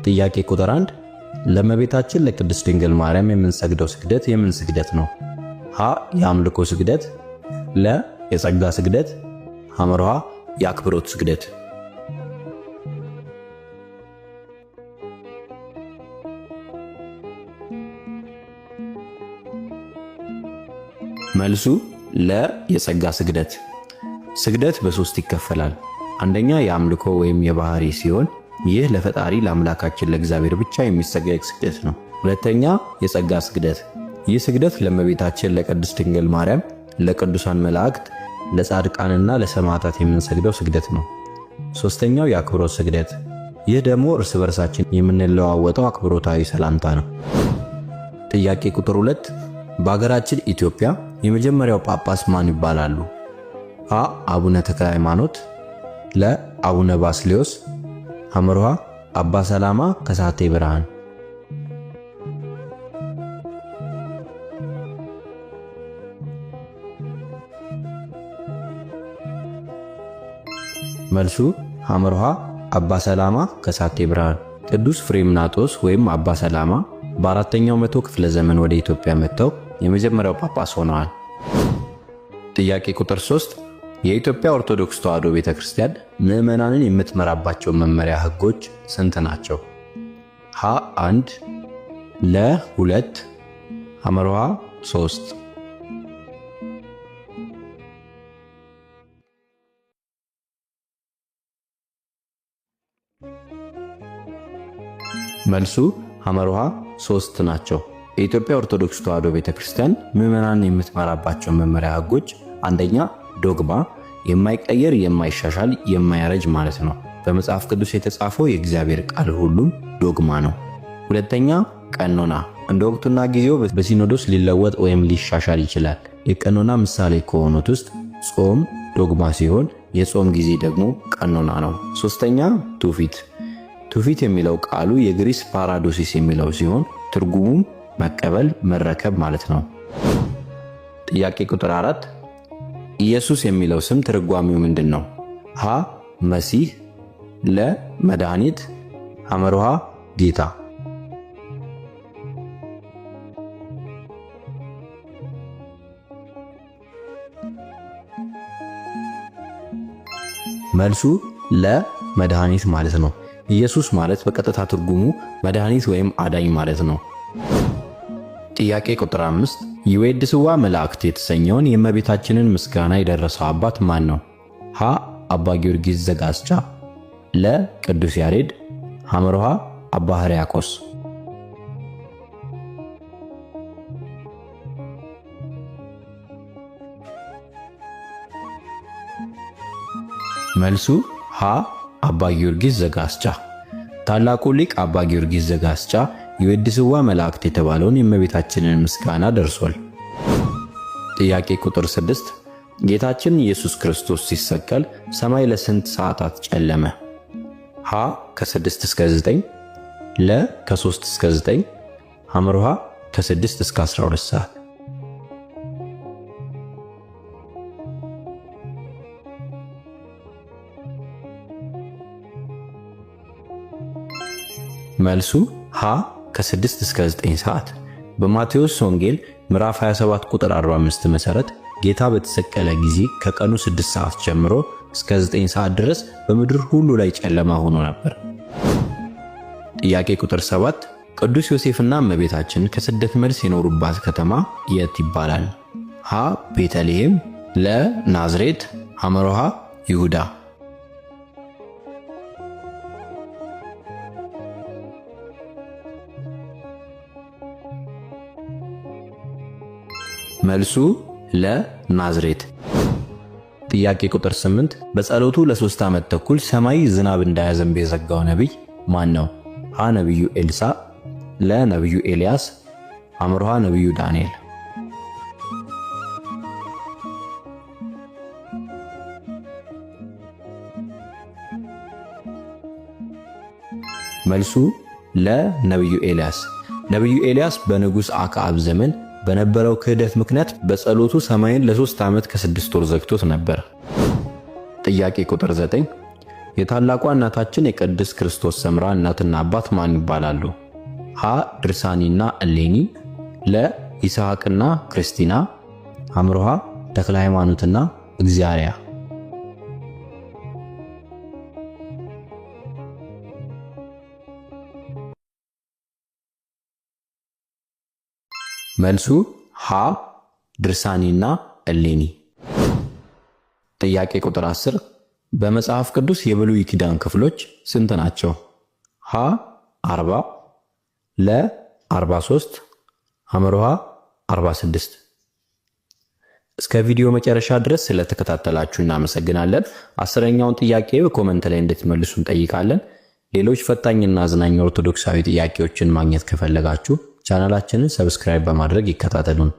ጥያቄ ቁጥር 1 ለእመቤታችን ለቅድስት ድንግል ማርያም የምንሰግደው ስግደት የምን ስግደት ነው? ሀ የአምልኮ ስግደት፣ ለ የጸጋ ስግደት፣ ሐመርሃ የአክብሮት ስግደት። መልሱ ለ የጸጋ ስግደት። ስግደት በሶስት ይከፈላል። አንደኛ የአምልኮ ወይም የባህሪ ሲሆን ይህ ለፈጣሪ ለአምላካችን ለእግዚአብሔር ብቻ የሚሰገድ ስግደት ነው። ሁለተኛ የጸጋ ስግደት። ይህ ስግደት ለእመቤታችን ለቅድስት ድንግል ማርያም፣ ለቅዱሳን መላእክት፣ ለጻድቃንና ለሰማዕታት የምንሰግደው ስግደት ነው። ሶስተኛው የአክብሮት ስግደት። ይህ ደግሞ እርስ በርሳችን የምንለዋወጠው አክብሮታዊ ሰላምታ ነው። ጥያቄ ቁጥር 2 በሀገራችን ኢትዮጵያ የመጀመሪያው ጳጳስ ማን ይባላሉ? አ አቡነ ተክለ ሃይማኖት፣ ለ አቡነ ባስልዮስ፣ ሐመርሃ አባ ሰላማ ከሳቴ ብርሃን። መልሱ ሐመርሃ አባ ሰላማ ከሳቴ ብርሃን። ቅዱስ ፍሬምናጦስ ወይም አባ ሰላማ በአራተኛው መቶ ክፍለ ዘመን ወደ ኢትዮጵያ መጥተው የመጀመሪያው ጳጳስ ሆነዋል። ጥያቄ ቁጥር 3 የኢትዮጵያ ኦርቶዶክስ ተዋሕዶ ቤተክርስቲያን ምዕመናንን የምትመራባቸው መመሪያ ሕጎች ስንት ናቸው? ሀ 1፣ ለ 2፣ ሐመርሃ 3። መልሱ ሐመርሃ 3 ናቸው። የኢትዮጵያ ኦርቶዶክስ ተዋሕዶ ቤተክርስቲያን ምዕመናንን የምትመራባቸው መመሪያ ሕጎች አንደኛ ዶግማ፣ የማይቀየር የማይሻሻል የማያረጅ ማለት ነው። በመጽሐፍ ቅዱስ የተጻፈው የእግዚአብሔር ቃል ሁሉም ዶግማ ነው። ሁለተኛ ቀኖና፣ እንደ ወቅቱና ጊዜው በሲኖዶስ ሊለወጥ ወይም ሊሻሻል ይችላል። የቀኖና ምሳሌ ከሆኑት ውስጥ ጾም ዶግማ ሲሆን የጾም ጊዜ ደግሞ ቀኖና ነው። ሶስተኛ ትውፊት። ትውፊት የሚለው ቃሉ የግሪክ ፓራዶሲስ የሚለው ሲሆን ትርጉሙም መቀበል መረከብ ማለት ነው። ጥያቄ ቁጥር 4 ኢየሱስ የሚለው ስም ትርጓሜው ምንድን ነው? ሀ መሲህ፣ ለ መድኃኒት፣ ሐመርሃ ጌታ። መልሱ ለ መድኃኒት ማለት ነው። ኢየሱስ ማለት በቀጥታ ትርጉሙ መድኃኒት ወይም አዳኝ ማለት ነው። ጥያቄ ቁጥር 5 ይዌድስዋ መላእክት የተሰኘውን የእመቤታችንን ምስጋና የደረሰው አባት ማን ነው? ሀ አባ ጊዮርጊስ ዘጋስጫ፣ ለ ቅዱስ ያሬድ፣ ሐመርሃ አባ ሕርያቆስ። መልሱ ሀ አባ ጊዮርጊስ ዘጋስጫ። ታላቁ ሊቅ አባ ጊዮርጊስ ዘጋስጫ ይዌድስዋ መላእክት የተባለውን የእመቤታችንን ምስጋና ደርሷል። ጥያቄ ቁጥር 6 ጌታችን ኢየሱስ ክርስቶስ ሲሰቀል ሰማይ ለስንት ሰዓታት ጨለመ? ሀ ከ6 እስከ 9፣ ለ ከ3 እስከ 9፣ ሐመርሃ ከ6 እስከ 12 ሰዓት። መልሱ ሀ ከ6 እስከ 9 ሰዓት። በማቴዎስ ወንጌል ምዕራፍ 27 ቁጥር 45 መሠረት ጌታ በተሰቀለ ጊዜ ከቀኑ 6 ሰዓት ጀምሮ እስከ 9 ሰዓት ድረስ በምድር ሁሉ ላይ ጨለማ ሆኖ ነበር። ጥያቄ ቁጥር 7 ቅዱስ ዮሴፍና እመቤታችን ከስደት መልስ የኖሩባት ከተማ የት ይባላል? ሀ ቤተልሔም፣ ለ ናዝሬት፣ ሐመርሃ ይሁዳ። መልሱ ለናዝሬት። ጥያቄ ቁጥር 8 በጸሎቱ ለ3 ዓመት ተኩል ሰማይ ዝናብ እንዳያዘንብ የዘጋው ነቢይ ማን ነው? ሀ ነቢዩ ኤልሳ፣ ለ ነቢዩ ኤልያስ፣ ሐመርሃ ነቢዩ ዳንኤል። መልሱ ለ ነቢዩ ኤልያስ። ነቢዩ ኤልያስ በንጉሥ አክዓብ ዘመን በነበረው ክህደት ምክንያት በጸሎቱ ሰማይን ለ3 ዓመት ከ6 ወር ዘግቶት ነበር። ጥያቄ ቁጥር 9 የታላቋ እናታችን የቅድስት ክርስቶስ ሰምራ እናትና አባት ማን ይባላሉ? ሀ ድርሳኒና እሌኒ፣ ለ ይስሐቅና ክርስቲና፣ ሐምሮሃ ተክለ ሃይማኖትና እግዚአርያ። መልሱ ሀ ድርሳኒና እሌኒ። ጥያቄ ቁጥር 10 በመጽሐፍ ቅዱስ የብሉይ ኪዳን ክፍሎች ስንት ናቸው? ሀ 40፣ ለ 43፣ ሐመርሃ 46። እስከ ቪዲዮ መጨረሻ ድረስ ስለተከታተላችሁ እናመሰግናለን። 10ኛውን ጥያቄ በኮመንት ላይ እንድትመልሱ እንጠይቃለን። ሌሎች ፈታኝና አዝናኝ ኦርቶዶክሳዊ ጥያቄዎችን ማግኘት ከፈለጋችሁ ቻናላችንን ሰብስክራይብ በማድረግ ይከታተሉን።